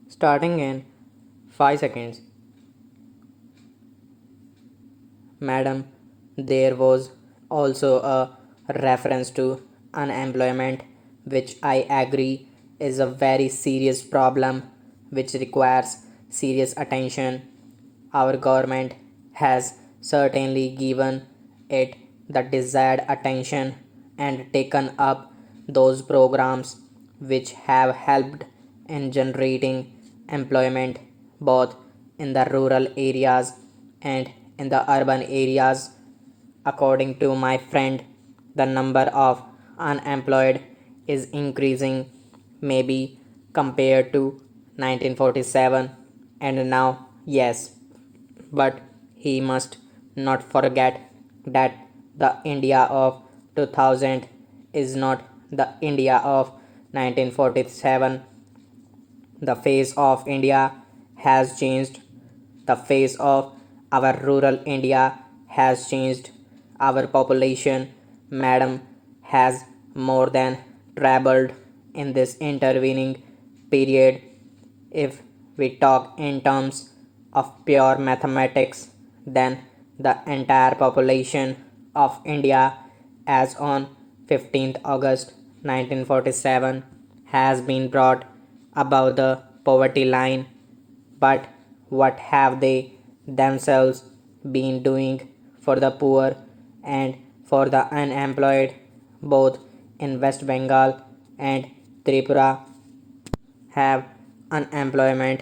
Starting in 5 seconds. Madam, there was also a reference to unemployment, which I agree is a very serious problem which requires serious attention. Our government has certainly given it the desired attention and taken up those programs which have helped in generating employment both in the rural areas and in the urban areas. According to my friend, the number of unemployed is increasing, maybe compared to 1947 and now, yes, but he must not forget that the India of 2000 is not the India of 1947. The face of India has changed. The face of our rural India has changed. Our population, madam, has more than trebled in this intervening period. If we talk in terms of pure mathematics, then the entire population of India as on 15th August 1947 has been brought above the poverty line. But what have they themselves been doing for the poor and for the unemployed, both in West Bengal and Tripura? Have unemployment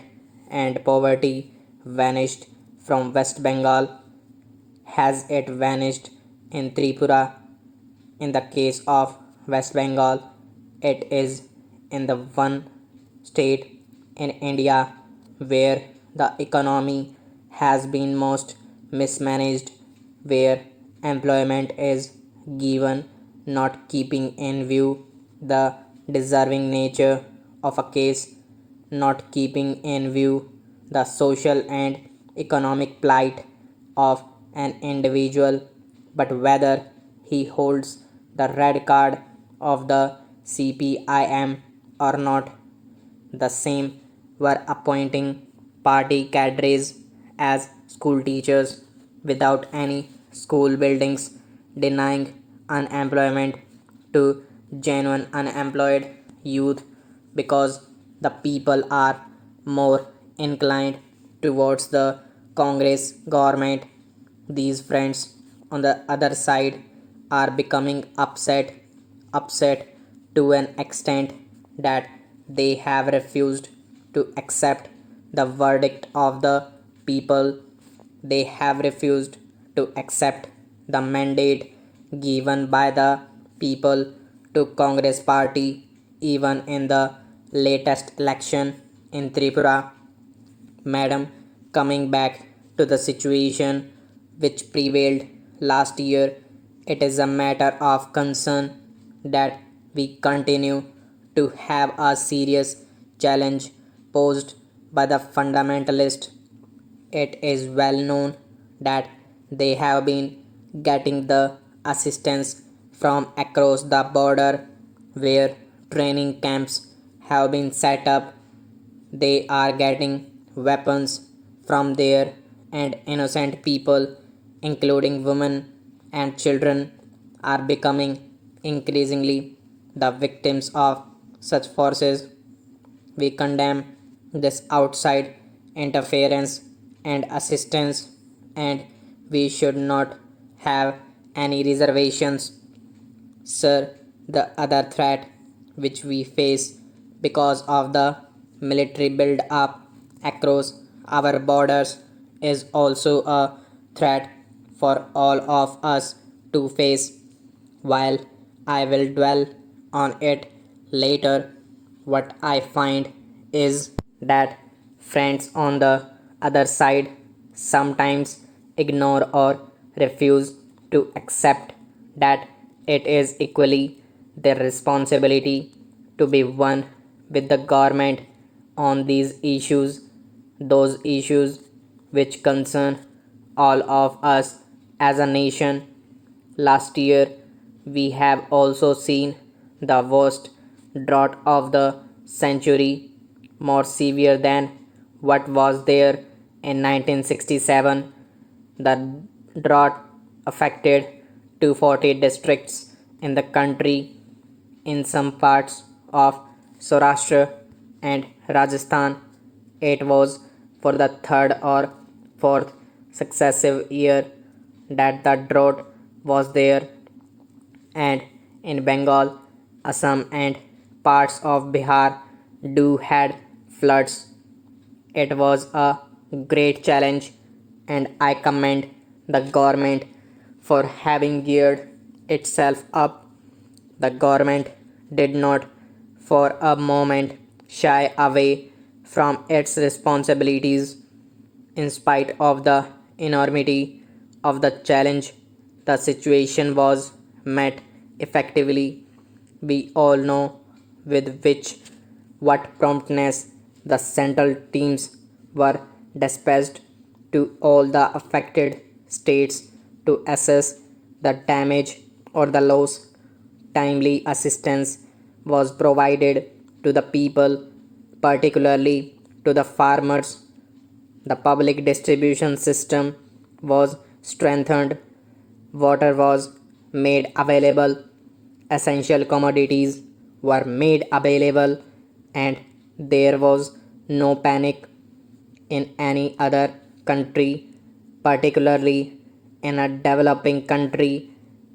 and poverty vanished from West Bengal? Has it vanished in Tripura? In the case of West Bengal, it is in the one state in India where the economy has been most mismanaged, where employment is given not keeping in view the deserving nature of a case, not keeping in view the social and economic plight of an individual, but whether he holds the red card of the CPIM or not. The same were appointing party cadres as school teachers without any school buildings, denying unemployment to genuine unemployed youth because the people are more inclined towards the Congress government. These friends on the other side are becoming upset to an extent that they have refused to accept the verdict of the people. They have refused to accept the mandate given by the people to Congress party even in the latest election in Tripura. Madam, coming back to the situation which prevailed last year, it is a matter of concern that we continue to have a serious challenge posed by the fundamentalist. It is well known that they have been getting the assistance from across the border where training camps have been set up. They are getting weapons from there, and innocent people, including women and children, are becoming increasingly the victims of such forces. We condemn this outside interference and assistance, and we should not have any reservations. Sir, the other threat which we face because of the military build up across our borders is also a threat for all of us to face. While I will dwell on it later, what I find is that friends on the other side sometimes ignore or refuse to accept that it is equally their responsibility to be one with the government on these issues, those issues which concern all of us as a nation. Last year, we have also seen the worst drought of the century. more severe than what was there in 1967. The drought affected 240 districts in the country. In some parts of Saurashtra and Rajasthan, it was for the third or fourth successive year that the drought was there, and in Bengal, Assam, and parts of Bihar do had floods. It was a great challenge, and I commend the government for having geared itself up. The government did not for a moment shy away from its responsibilities. In spite of the enormity of the challenge, the situation was met effectively. We all know with what promptness the central teams were dispatched to all the affected states to assess the damage or the loss. Timely assistance was provided to the people, particularly to the farmers. The public distribution system was strengthened, water was made available, essential commodities were made available, and there was no panic in any other country, particularly in a developing country.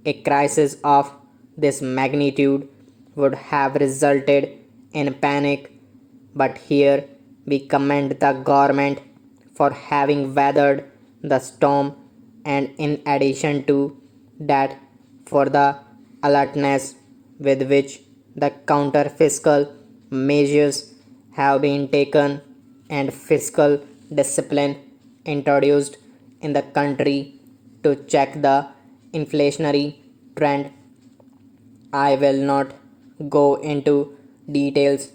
A crisis of this magnitude would have resulted in panic, but here we commend the government for having weathered the storm, and in addition to that, for the alertness with which the counter fiscal measures have been taken and fiscal discipline introduced in the country to check the inflationary trend. I will not go into details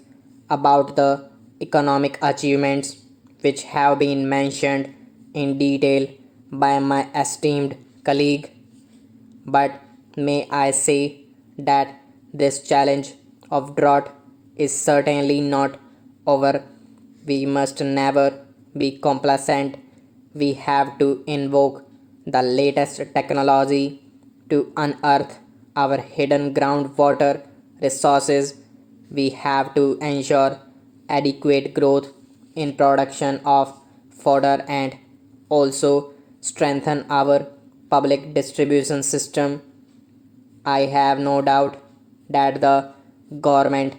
about the economic achievements which have been mentioned in detail by my esteemed colleague, but may I say that this challenge of drought is certainly not over. We must never be complacent. We have to invoke the latest technology to unearth our hidden groundwater resources. We have to ensure adequate growth in production of fodder and also strengthen our public distribution system. I have no doubt that the government,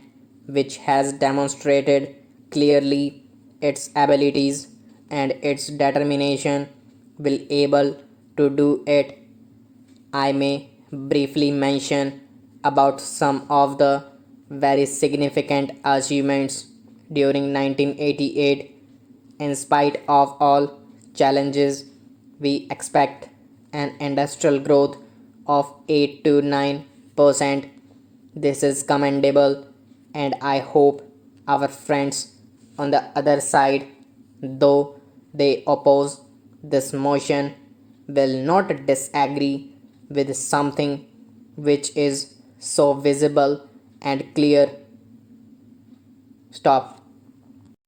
which has demonstrated clearly its abilities and its determination, will able to do it. I may briefly mention about some of the very significant achievements during 1988. In spite of all challenges, we expect an industrial growth of 8 to 9%. This is commendable, and I hope our friends on the other side, though they oppose this motion, will not disagree with something which is so visible and clear. Stop.